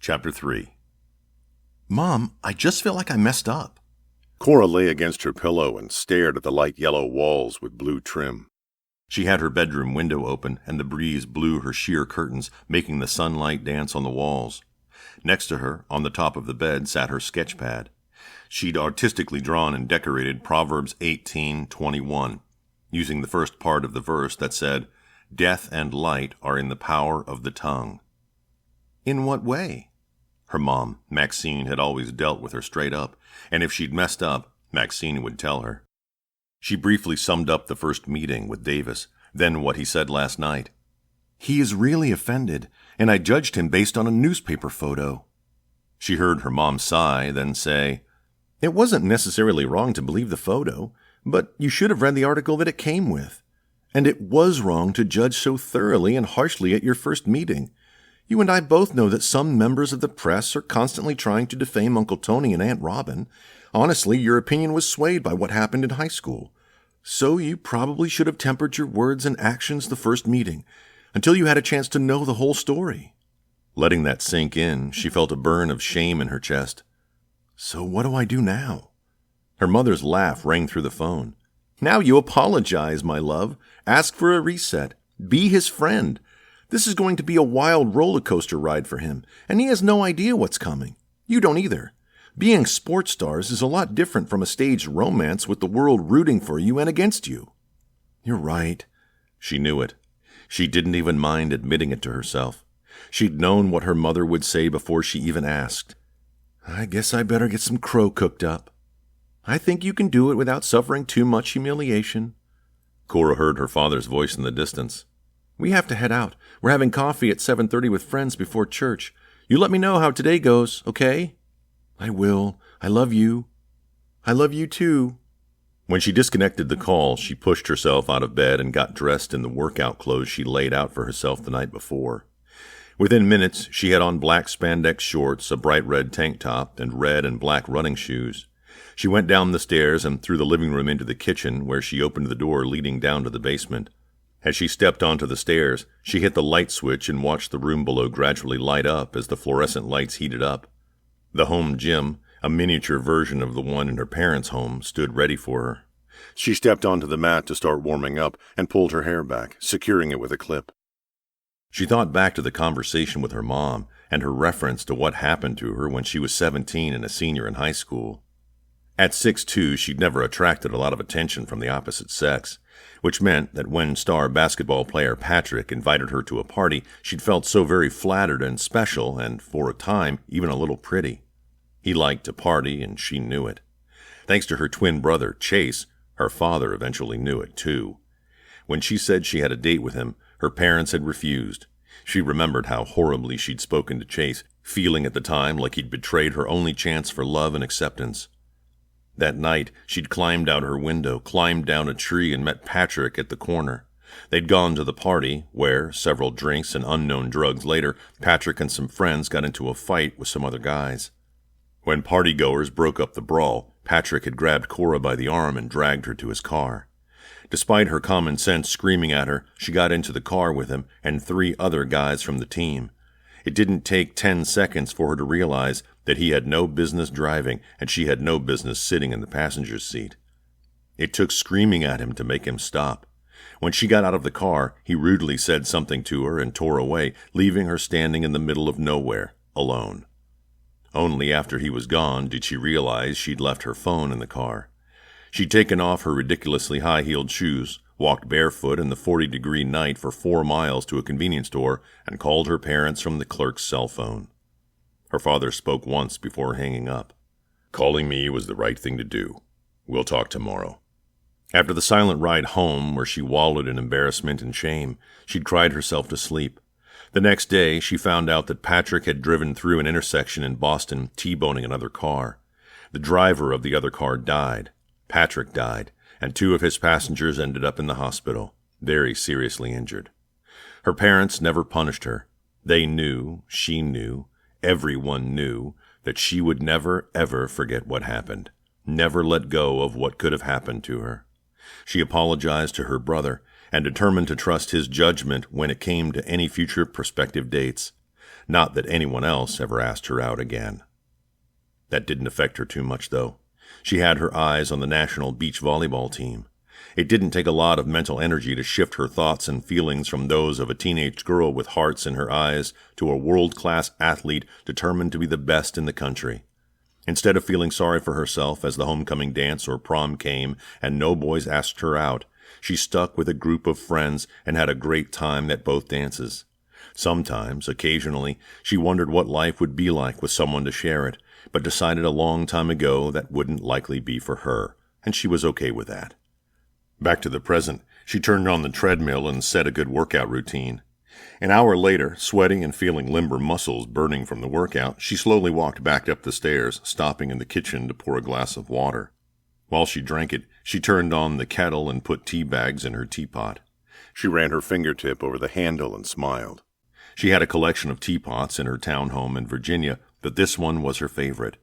Chapter 3. Mom, I just feel like I messed up. Cora lay against her pillow and stared at the light yellow walls with blue trim. She had her bedroom window open, and the breeze blew her sheer curtains, making the sunlight dance on the walls. Next to her, on the top of the bed, sat her sketch pad. She'd artistically drawn and decorated Proverbs 18:21, using the first part of the verse that said, "Death and light are in the power of the tongue." In what way? Her mom, Maxine, had always dealt with her straight up, and if she'd messed up, Maxine would tell her. She briefly summed up the first meeting with Davis, then what he said last night. "He is really offended, and I judged him based on a newspaper photo." She heard her mom sigh, then say, "It wasn't necessarily wrong to believe the photo, but you should have read the article that it came with. And it was wrong to judge so thoroughly and harshly at your first meeting. You and I both know that some members of the press are constantly trying to defame Uncle Tony and Aunt Robin. Honestly, your opinion was swayed by what happened in high school. So you probably should have tempered your words and actions the first meeting, until you had a chance to know the whole story." Letting that sink in, she felt a burn of shame in her chest. So what do I do now? Her mother's laugh rang through the phone. "Now you apologize, my love. Ask for a reset. Be his friend. This is going to be a wild roller coaster ride for him, and he has no idea what's coming. You don't either. Being sports stars is a lot different from a staged romance with the world rooting for you and against you." You're right. She knew it. She didn't even mind admitting it to herself. She'd known what her mother would say before she even asked. "I guess I better get some crow cooked up." "I think you can do it without suffering too much humiliation." Cora heard her father's voice in the distance. "We have to head out. We're having coffee at 7:30 with friends before church. You let me know how today goes, okay?" "I will. I love you." "I love you too." When she disconnected the call, she pushed herself out of bed and got dressed in the workout clothes she laid out for herself the night before. Within minutes, she had on black spandex shorts, a bright red tank top, and red and black running shoes. She went down the stairs and through the living room into the kitchen, where she opened the door leading down to the basement. As she stepped onto the stairs, she hit the light switch and watched the room below gradually light up as the fluorescent lights heated up. The home gym, a miniature version of the one in her parents' home, stood ready for her. She stepped onto the mat to start warming up and pulled her hair back, securing it with a clip. She thought back to the conversation with her mom and her reference to what happened to her when she was 17 and a senior in high school. At 6'2", she'd never attracted a lot of attention from the opposite sex, which meant that when star basketball player Patrick invited her to a party, she'd felt so very flattered and special and, for a time, even a little pretty. He liked to party, and she knew it. Thanks to her twin brother, Chase, her father eventually knew it, too. When she said she had a date with him, her parents had refused. She remembered how horribly she'd spoken to Chase, feeling at the time like he'd betrayed her only chance for love and acceptance. That night, she'd climbed out her window, climbed down a tree, and met Patrick at the corner. They'd gone to the party, where, several drinks and unknown drugs later, Patrick and some friends got into a fight with some other guys. When partygoers broke up the brawl, Patrick had grabbed Cora by the arm and dragged her to his car. Despite her common sense screaming at her, she got into the car with him and 3 other guys from the team. It didn't take 10 seconds for her to realize that he had no business driving and she had no business sitting in the passenger's seat. It took screaming at him to make him stop. When she got out of the car, he rudely said something to her and tore away, leaving her standing in the middle of nowhere, alone. Only after he was gone did she realize she'd left her phone in the car. She'd taken off her ridiculously high-heeled shoes, walked barefoot in the 40-degree night for 4 miles to a convenience store, and called her parents from the clerk's cell phone. Her father spoke once before hanging up. "Calling me was the right thing to do. We'll talk tomorrow." After the silent ride home, where she wallowed in embarrassment and shame, she'd cried herself to sleep. The next day, she found out that Patrick had driven through an intersection in Boston, T-boning another car. The driver of the other car died. Patrick died, and 2 of his passengers ended up in the hospital, very seriously injured. Her parents never punished her. They knew, she knew, everyone knew, that she would never, ever forget what happened, never let go of what could have happened to her. She apologized to her brother and determined to trust his judgment when it came to any future prospective dates. Not that anyone else ever asked her out again. That didn't affect her too much, though. She had her eyes on the national beach volleyball team. It didn't take a lot of mental energy to shift her thoughts and feelings from those of a teenage girl with hearts in her eyes to a world-class athlete determined to be the best in the country. Instead of feeling sorry for herself as the homecoming dance or prom came and no boys asked her out, she stuck with a group of friends and had a great time at both dances. Sometimes, occasionally, she wondered what life would be like with someone to share it, but decided a long time ago that wouldn't likely be for her, and she was okay with that. Back to the present, she turned on the treadmill and set a good workout routine. An hour later, sweating and feeling limber muscles burning from the workout, she slowly walked back up the stairs, stopping in the kitchen to pour a glass of water. While she drank it, she turned on the kettle and put tea bags in her teapot. She ran her fingertip over the handle and smiled. She had a collection of teapots in her townhome in Virginia, but this one was her favorite.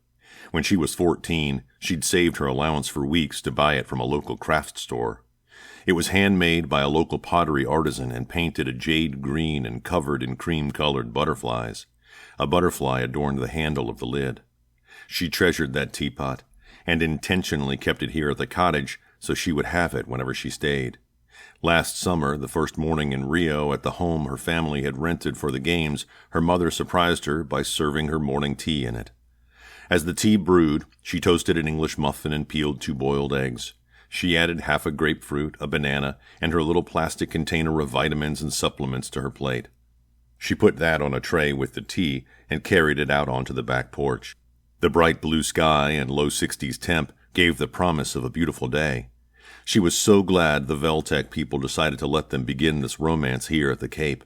When she was 14, she'd saved her allowance for weeks to buy it from a local craft store. It was handmade by a local pottery artisan and painted a jade green and covered in cream-colored butterflies. A butterfly adorned the handle of the lid. She treasured that teapot, and intentionally kept it here at the cottage so she would have it whenever she stayed. Last summer, the first morning in Rio at the home her family had rented for the games, her mother surprised her by serving her morning tea in it. As the tea brewed, she toasted an English muffin and peeled 2 boiled eggs. She added half a grapefruit, a banana, and her little plastic container of vitamins and supplements to her plate. She put that on a tray with the tea and carried it out onto the back porch. The bright blue sky and low 60s temp gave the promise of a beautiful day. She was so glad the Veltec people decided to let them begin this romance here at the Cape.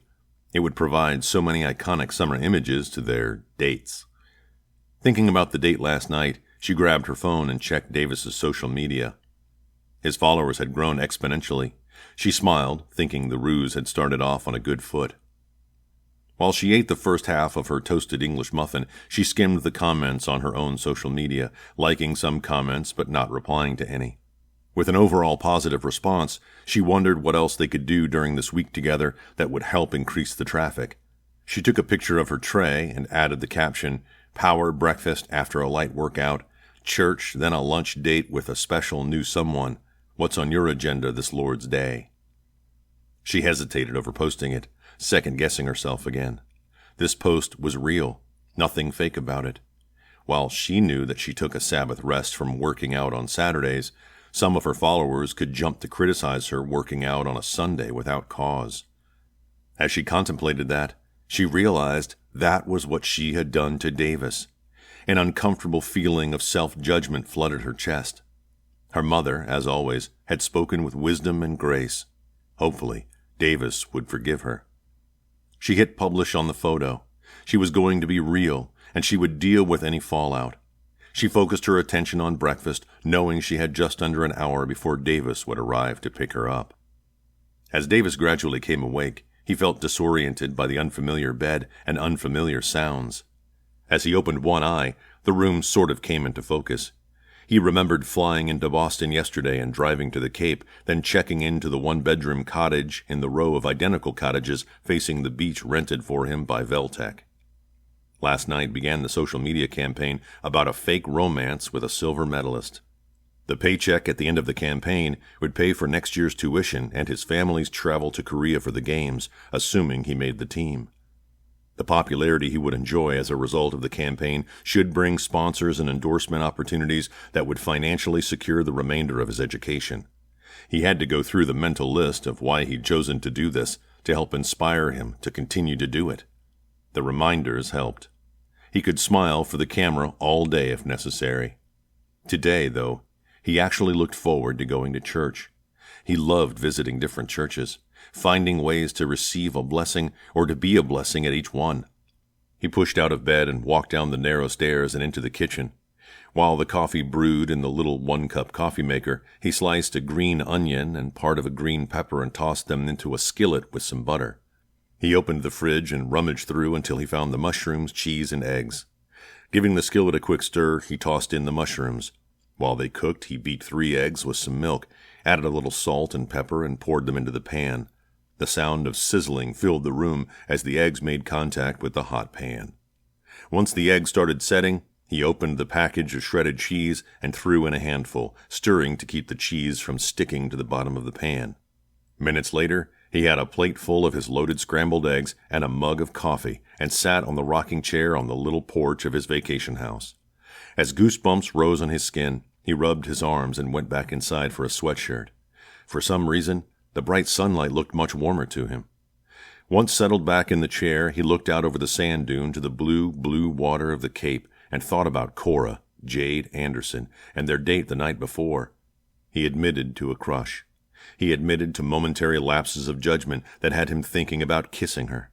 It would provide so many iconic summer images to their dates. Thinking about the date last night, she grabbed her phone and checked Davis's social media. His followers had grown exponentially. She smiled, thinking the ruse had started off on a good foot. While she ate the first half of her toasted English muffin, she skimmed the comments on her own social media, liking some comments but not replying to any. With an overall positive response, she wondered what else they could do during this week together that would help increase the traffic. She took a picture of her tray and added the caption, "Power breakfast after a light workout, church, then a lunch date with a special new someone. What's on your agenda this Lord's Day?" She hesitated over posting it, second-guessing herself again. This post was real, nothing fake about it. While she knew that she took a Sabbath rest from working out on Saturdays, some of her followers could jump to criticize her working out on a Sunday without cause. As she contemplated that, she realized that was what she had done to Davis. An uncomfortable feeling of self-judgment flooded her chest. Her mother, as always, had spoken with wisdom and grace. Hopefully, Davis would forgive her. She hit publish on the photo. She was going to be real, and she would deal with any fallout. She focused her attention on breakfast, knowing she had just under an hour before Davis would arrive to pick her up. As Davis gradually came awake, he felt disoriented by the unfamiliar bed and unfamiliar sounds. As he opened one eye, the room sort of came into focus. He remembered flying into Boston yesterday and driving to the Cape, then checking into the one-bedroom cottage in the row of identical cottages facing the beach rented for him by Veltec. Last night began the social media campaign about a fake romance with a silver medalist. The paycheck at the end of the campaign would pay for next year's tuition and his family's travel to Korea for the games, assuming he made the team. The popularity he would enjoy as a result of the campaign should bring sponsors and endorsement opportunities that would financially secure the remainder of his education. He had to go through the mental list of why he'd chosen to do this to help inspire him to continue to do it. The reminders helped. He could smile for the camera all day if necessary. Today, though, he actually looked forward to going to church. He loved visiting different churches, finding ways to receive a blessing or to be a blessing at each one. He pushed out of bed and walked down the narrow stairs and into the kitchen. While the coffee brewed in the little one-cup coffee maker, he sliced a green onion and part of a green pepper and tossed them into a skillet with some butter. He opened the fridge and rummaged through until he found the mushrooms, cheese, and eggs. Giving the skillet a quick stir, he tossed in the mushrooms. While they cooked, he beat 3 eggs with some milk, added a little salt and pepper, and poured them into the pan. The sound of sizzling filled the room as the eggs made contact with the hot pan. Once the eggs started setting, he opened the package of shredded cheese and threw in a handful, stirring to keep the cheese from sticking to the bottom of the pan. Minutes later, he had a plate full of his loaded scrambled eggs and a mug of coffee and sat on the rocking chair on the little porch of his vacation house. As goosebumps rose on his skin, he rubbed his arms and went back inside for a sweatshirt. For some reason, the bright sunlight looked much warmer to him. Once settled back in the chair, he looked out over the sand dune to the blue water of the Cape and thought about Cora, Jade Anderson, and their date the night before. He admitted to a crush. He admitted to momentary lapses of judgment that had him thinking about kissing her.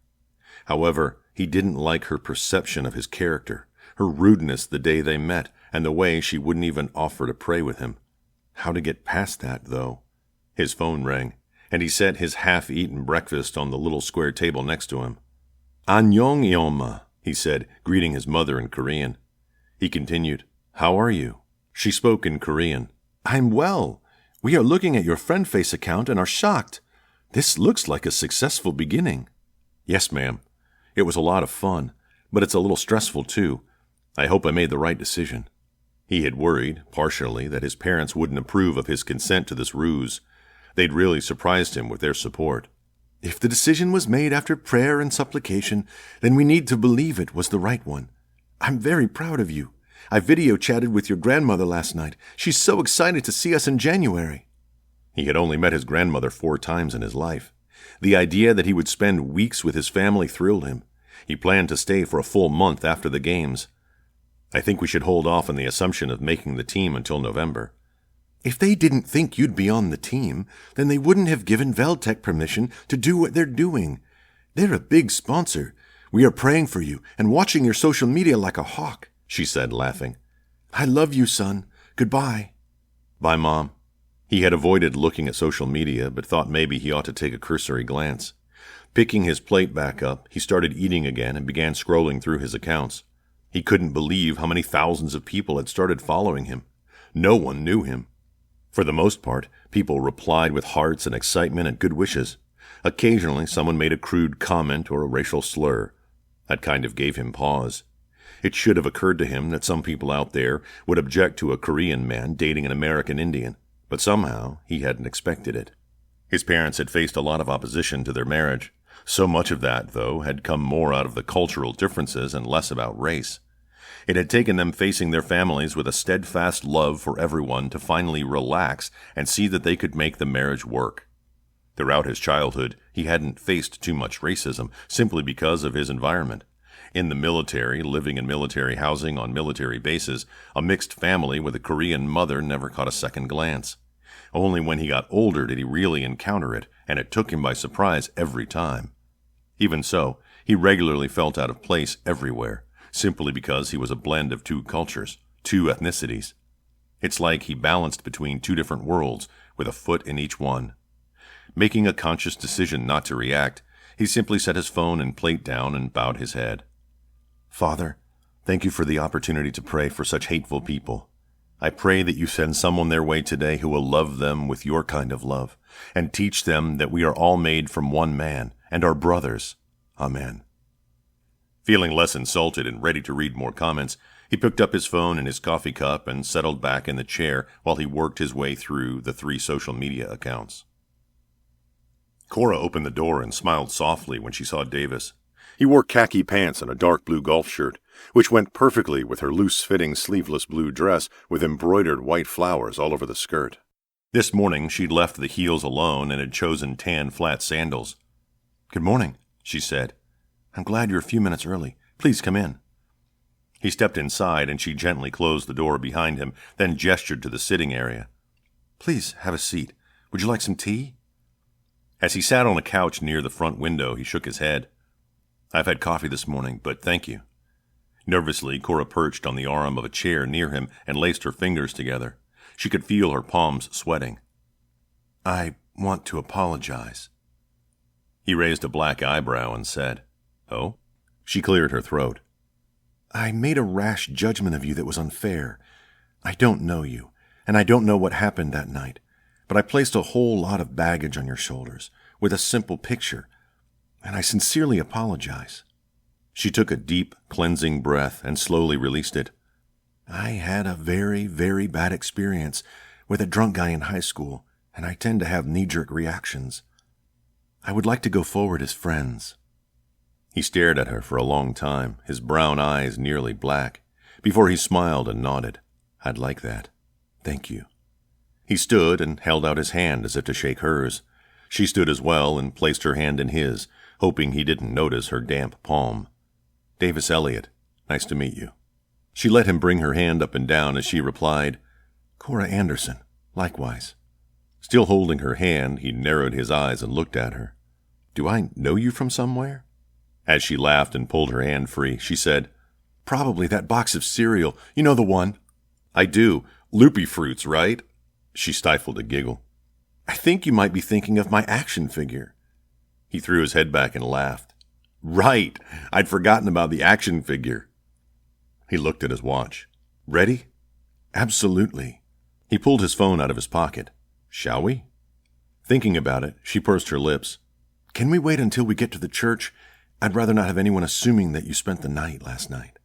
However, he didn't like her perception of his character, her rudeness the day they met, and the way she wouldn't even offer to pray with him. How to get past that, though? His phone rang, and he set his half-eaten breakfast on the little square table next to him. "Annyeong, Ioma," he said, greeting his mother in Korean. He continued, "How are you?" She spoke in Korean. "I'm well. We are looking at your FriendFace account and are shocked. This looks like a successful beginning." "Yes, ma'am. It was a lot of fun, but it's a little stressful, too. I hope I made the right decision." He had worried, partially, that his parents wouldn't approve of his consent to this ruse. They'd really surprised him with their support. "If the decision was made after prayer and supplication, then we need to believe it was the right one. I'm very proud of you. I video chatted with your grandmother last night. She's so excited to see us in January." He had only met his grandmother 4 times in his life. The idea that he would spend weeks with his family thrilled him. He planned to stay for a full month after the games. "I think we should hold off on the assumption of making the team until November." "If they didn't think you'd be on the team, then they wouldn't have given Veltec permission to do what they're doing. They're a big sponsor. We are praying for you and watching your social media like a hawk," she said, laughing. "I love you, son. Goodbye." "Bye, Mom." He had avoided looking at social media, but thought maybe he ought to take a cursory glance. Picking his plate back up, he started eating again and began scrolling through his accounts. He couldn't believe how many thousands of people had started following him. No one knew him. For the most part, people replied with hearts and excitement and good wishes. Occasionally, someone made a crude comment or a racial slur. That kind of gave him pause. It should have occurred to him that some people out there would object to a Korean man dating an American Indian, but somehow he hadn't expected it. His parents had faced a lot of opposition to their marriage. So much of that, though, had come more out of the cultural differences and less about race. It had taken them facing their families with a steadfast love for everyone to finally relax and see that they could make the marriage work. Throughout his childhood, he hadn't faced too much racism, simply because of his environment. In the military, living in military housing on military bases, a mixed family with a Korean mother never caught a second glance. Only when he got older did he really encounter it, and it took him by surprise every time. Even so, he regularly felt out of place everywhere, simply because he was a blend of 2 cultures, 2 ethnicities. It's like he balanced between 2 different worlds, with a foot in each one. Making a conscious decision not to react, he simply set his phone and plate down and bowed his head. "Father, thank you for the opportunity to pray for such hateful people. I pray that you send someone their way today who will love them with your kind of love, and teach them that we are all made from one man, and are brothers. Amen." Feeling less insulted and ready to read more comments, he picked up his phone and his coffee cup and settled back in the chair while he worked his way through the 3 social media accounts. Cora opened the door and smiled softly when she saw Davis. He wore khaki pants and a dark blue golf shirt, which went perfectly with her loose-fitting sleeveless blue dress with embroidered white flowers all over the skirt. This morning she'd left the heels alone and had chosen tan flat sandals. "Good morning," she said. "I'm glad you're a few minutes early. Please come in." He stepped inside and she gently closed the door behind him, then gestured to the sitting area. "Please have a seat. Would you like some tea?" As he sat on a couch near the front window, he shook his head. "I've had coffee this morning, but thank you." Nervously, Cora perched on the arm of a chair near him and laced her fingers together. She could feel her palms sweating. "I want to apologize." He raised a black eyebrow and said, "Oh?" She cleared her throat. "I made a rash judgment of you that was unfair. I don't know you, and I don't know what happened that night, but I placed a whole lot of baggage on your shoulders, with a simple picture, and I sincerely apologize." She took a deep, cleansing breath and slowly released it. "I had a very, very bad experience with a drunk guy in high school, and I tend to have knee-jerk reactions. I would like to go forward as friends." He stared at her for a long time, his brown eyes nearly black, before he smiled and nodded. "I'd like that. Thank you." He stood and held out his hand as if to shake hers. She stood as well and placed her hand in his, hoping he didn't notice her damp palm. "Davis Elliott, nice to meet you." She let him bring her hand up and down as she replied, "Cora Anderson, likewise." Still holding her hand, he narrowed his eyes and looked at her. "Do I know you from somewhere?" As she laughed and pulled her hand free, she said, "Probably that box of cereal. You know the one." "I do. Loopy Fruits, right?" She stifled a giggle. "I think you might be thinking of my action figure." He threw his head back and laughed. "Right! I'd forgotten about the action figure." He looked at his watch. "Ready?" "Absolutely." He pulled his phone out of his pocket. "Shall we?" Thinking about it, she pursed her lips. "Can we wait until we get to the church? I'd rather not have anyone assuming that you spent the night last night."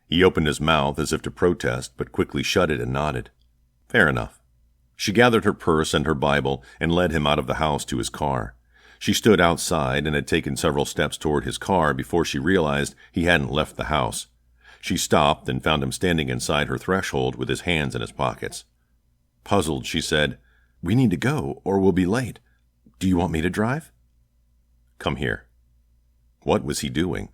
He opened his mouth as if to protest, but quickly shut it and nodded. "Fair enough." She gathered her purse and her Bible and led him out of the house to his car. She stood outside and had taken several steps toward his car before she realized he hadn't left the house. She stopped and found him standing inside her threshold with his hands in his pockets. Puzzled, she said, "We need to go, or we'll be late. Do you want me to drive?" "Come here." What was he doing?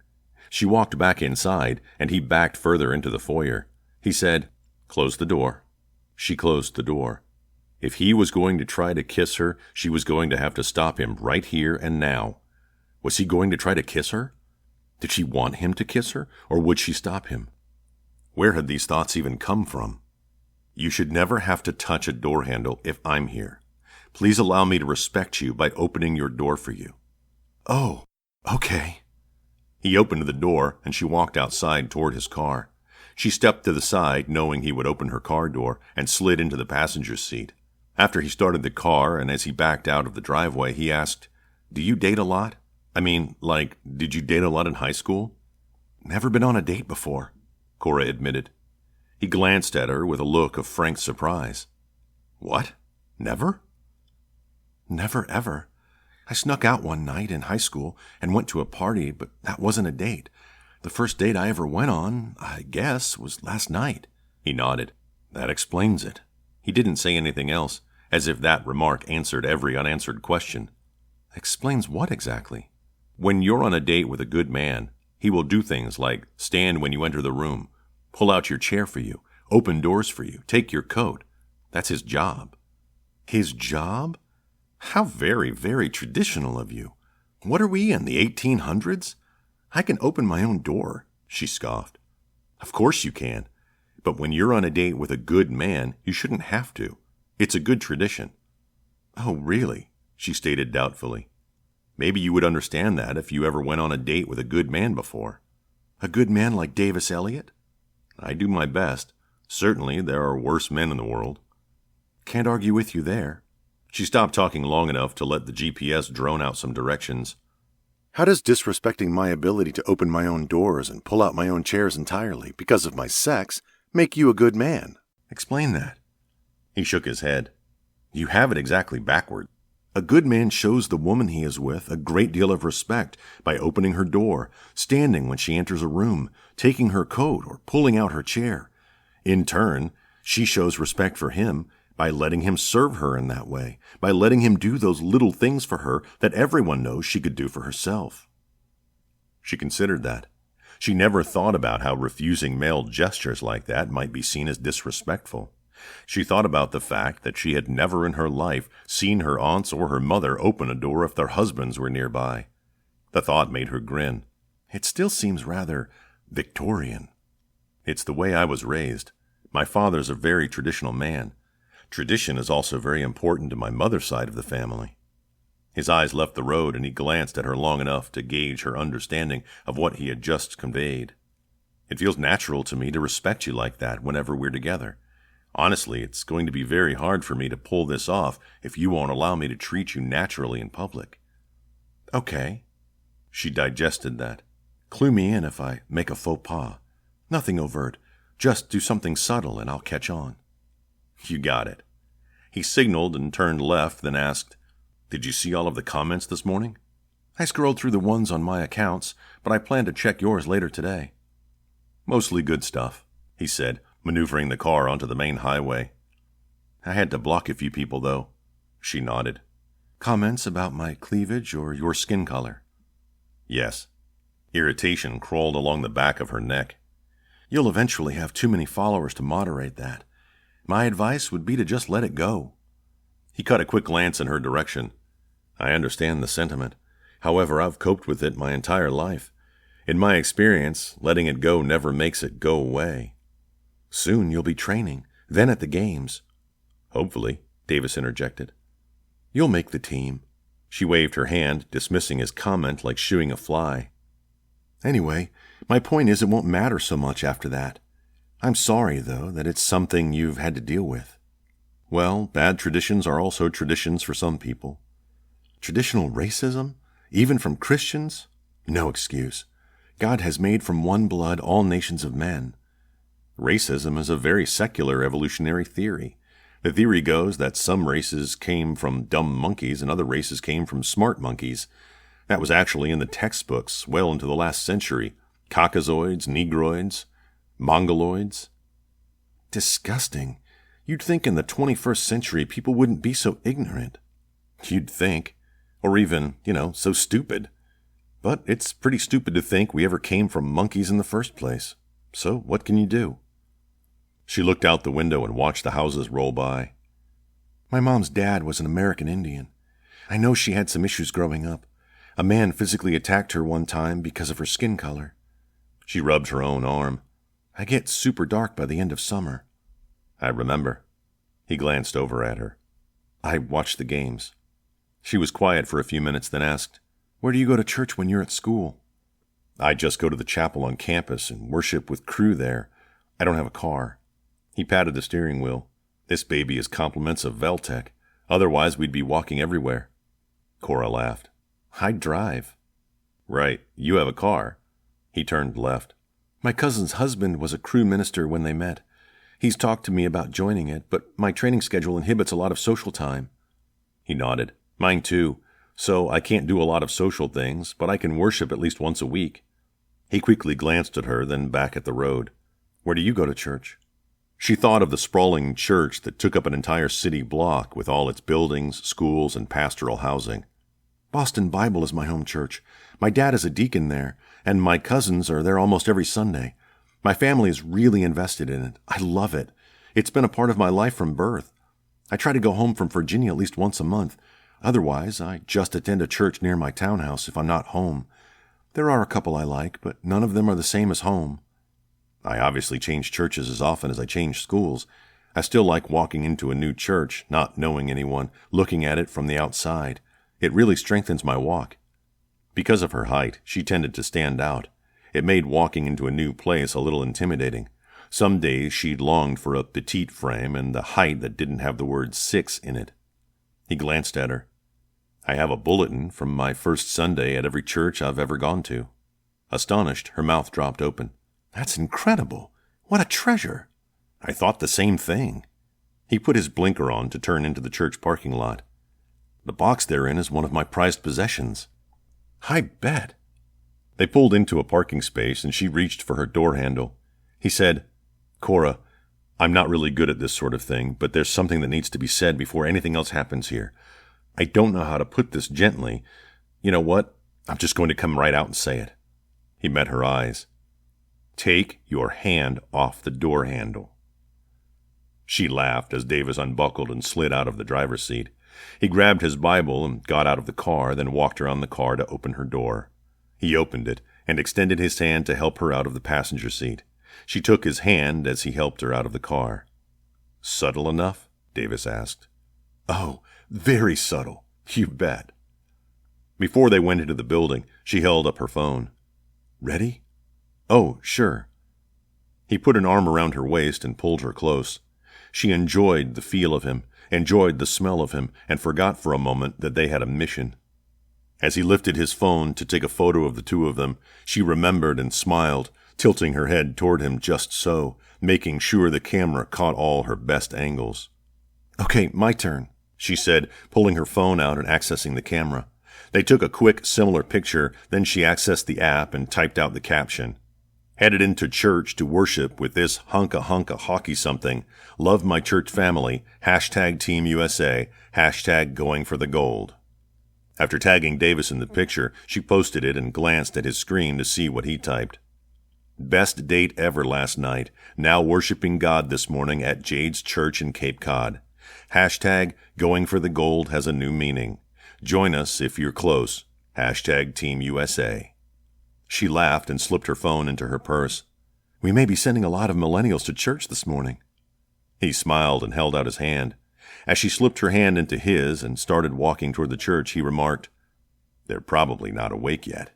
She walked back inside, and he backed further into the foyer. He said, "Close the door." She closed the door. If he was going to try to kiss her, she was going to have to stop him right here and now. Was he going to try to kiss her? Did she want him to kiss her, or would she stop him? Where had these thoughts even come from? "You should never have to touch a door handle if I'm here. Please allow me to respect you by opening your door for you." "Oh, okay." He opened the door, and she walked outside toward his car. She stepped to the side, knowing he would open her car door, and slid into the passenger's seat. After he started the car, and as he backed out of the driveway, he asked, "Do you date a lot? I mean, did you date a lot in high school?" "Never been on a date before," Cora admitted. He glanced at her with a look of frank surprise. "What? Never?" "Never ever. I snuck out one night in high school and went to a party, but that wasn't a date. The first date I ever went on, I guess, was last night." He nodded. "That explains it." He didn't say anything else, as if that remark answered every unanswered question. "Explains what exactly?" "When you're on a date with a good man, he will do things like stand when you enter the room, pull out your chair for you, open doors for you, take your coat. That's his job." "His job? How very, very traditional of you. What are we in, the 1800s? I can open my own door," she scoffed. "Of course you can. But when you're on a date with a good man, you shouldn't have to. It's a good tradition." "Oh, really?" she stated doubtfully. "Maybe you would understand that if you ever went on a date with a good man before." "A good man like Davis Elliott?" "I do my best. Certainly there are worse men in the world." "Can't argue with you there." She stopped talking long enough to let the GPS drone out some directions. How does disrespecting my ability to open my own doors and pull out my own chairs entirely because of my sex make you a good man? "Explain that." He shook his head. "You have it exactly backward. A good man shows the woman he is with a great deal of respect by opening her door, standing when she enters a room, taking her coat, or pulling out her chair. In turn, she shows respect for him by letting him serve her in that way, by letting him do those little things for her that everyone knows she could do for herself." She considered that. She never thought about how refusing male gestures like that might be seen as disrespectful. She thought about the fact that she had never in her life seen her aunts or her mother open a door if their husbands were nearby. The thought made her grin. "It still seems rather Victorian." "It's the way I was raised. My father's a very traditional man. Tradition is also very important to my mother's side of the family." His eyes left the road, and he glanced at her long enough to gauge her understanding of what he had just conveyed. "It feels natural to me to respect you like that whenever we're together. Honestly, it's going to be very hard for me to pull this off if you won't allow me to treat you naturally in public." "Okay." She digested that. "Clue me in if I make a faux pas. Nothing overt. Just do something subtle and I'll catch on." "You got it." He signaled and turned left, then asked, "Did you see all of the comments this morning?" "I scrolled through the ones on my accounts, but I plan to check yours later today." "Mostly good stuff," he said, maneuvering the car onto the main highway. "I had to block a few people, though." She nodded. "Comments about my cleavage or your skin color?" "Yes." Irritation crawled along the back of her neck. "You'll eventually have too many followers to moderate that. My advice would be to just let it go." He cut a quick glance in her direction. "I understand the sentiment. However, I've coped with it my entire life. In my experience, letting it go never makes it go away." "Soon you'll be training, then at the games." "Hopefully," Davis interjected. "You'll make the team." She waved her hand, dismissing his comment like shooing a fly. "Anyway, my point is it won't matter so much after that. I'm sorry, though, that it's something you've had to deal with." "Well, bad traditions are also traditions for some people." "Traditional racism? Even from Christians? No excuse. God has made from one blood all nations of men." "Racism is a very secular evolutionary theory. The theory goes that some races came from dumb monkeys and other races came from smart monkeys. That was actually in the textbooks well into the last century. Caucasoids, Negroids, Mongoloids." "Disgusting. You'd think in the 21st century people wouldn't be so ignorant." "You'd think. Or even, so stupid. But it's pretty stupid to think we ever came from monkeys in the first place. So what can you do?" She looked out the window and watched the houses roll by. "My mom's dad was an American Indian. I know she had some issues growing up. A man physically attacked her one time because of her skin color." She rubbed her own arm. "I get super dark by the end of summer." "I remember." He glanced over at her. "I watch the games." She was quiet for a few minutes, then asked, "Where do you go to church when you're at school?" "I just go to the chapel on campus and worship with crew there. I don't have a car." He patted the steering wheel. "This baby is compliments of Veltec. Otherwise, we'd be walking everywhere." Cora laughed. "I'd drive." "Right. You have a car." He turned left. "My cousin's husband was a crew minister when they met. He's talked to me about joining it, but my training schedule inhibits a lot of social time." He nodded. "Mine too. So I can't do a lot of social things, but I can worship at least once a week." He quickly glanced at her, then back at the road. "Where do you go to church?" She thought of the sprawling church that took up an entire city block with all its buildings, schools, and pastoral housing. "Boston Bible is my home church. My dad is a deacon there, and my cousins are there almost every Sunday. My family is really invested in it. I love it. It's been a part of my life from birth. I try to go home from Virginia at least once a month. Otherwise, I just attend a church near my townhouse if I'm not home. There are a couple I like, but none of them are the same as home." "I obviously change churches as often as I change schools. I still like walking into a new church, not knowing anyone, looking at it from the outside. It really strengthens my walk." Because of her height, she tended to stand out. It made walking into a new place a little intimidating. Some days she'd longed for a petite frame and the height that didn't have the word 6 in it. He glanced at her. "I have a bulletin from my first Sunday at every church I've ever gone to." Astonished, her mouth dropped open. "That's incredible. What a treasure." "I thought the same thing." He put his blinker on to turn into the church parking lot. "The box they're in is one of my prized possessions." "I bet." They pulled into a parking space and she reached for her door handle. He said, "Cora, I'm not really good at this sort of thing, but there's something that needs to be said before anything else happens here. I don't know how to put this gently. You know what? I'm just going to come right out and say it." He met her eyes. "Take your hand off the door handle." She laughed as Davis unbuckled and slid out of the driver's seat. He grabbed his Bible and got out of the car, then walked around the car to open her door. He opened it and extended his hand to help her out of the passenger seat. She took his hand as he helped her out of the car. "Subtle enough?" Davis asked. "Oh, very subtle. You bet." Before they went into the building, she held up her phone. "Ready?" "Oh, sure." He put an arm around her waist and pulled her close. She enjoyed the feel of him, enjoyed the smell of him, and forgot for a moment that they had a mission. As he lifted his phone to take a photo of the two of them, she remembered and smiled, tilting her head toward him just so, making sure the camera caught all her best angles. "Okay, my turn," she said, pulling her phone out and accessing the camera. They took a quick, similar picture, then she accessed the app and typed out the caption. "Headed into church to worship with this hunka hockey something. Love my church family. Hashtag Team USA. Hashtag going for the gold." After tagging Davis in the picture, she posted it and glanced at his screen to see what he typed. "Best date ever last night. Now worshiping God this morning at Jade's church in Cape Cod. Hashtag going for the gold has a new meaning. Join us if you're close. Hashtag Team USA." She laughed and slipped her phone into her purse. "We may be sending a lot of millennials to church this morning." He smiled and held out his hand. As she slipped her hand into his and started walking toward the church, he remarked, "They're probably not awake yet."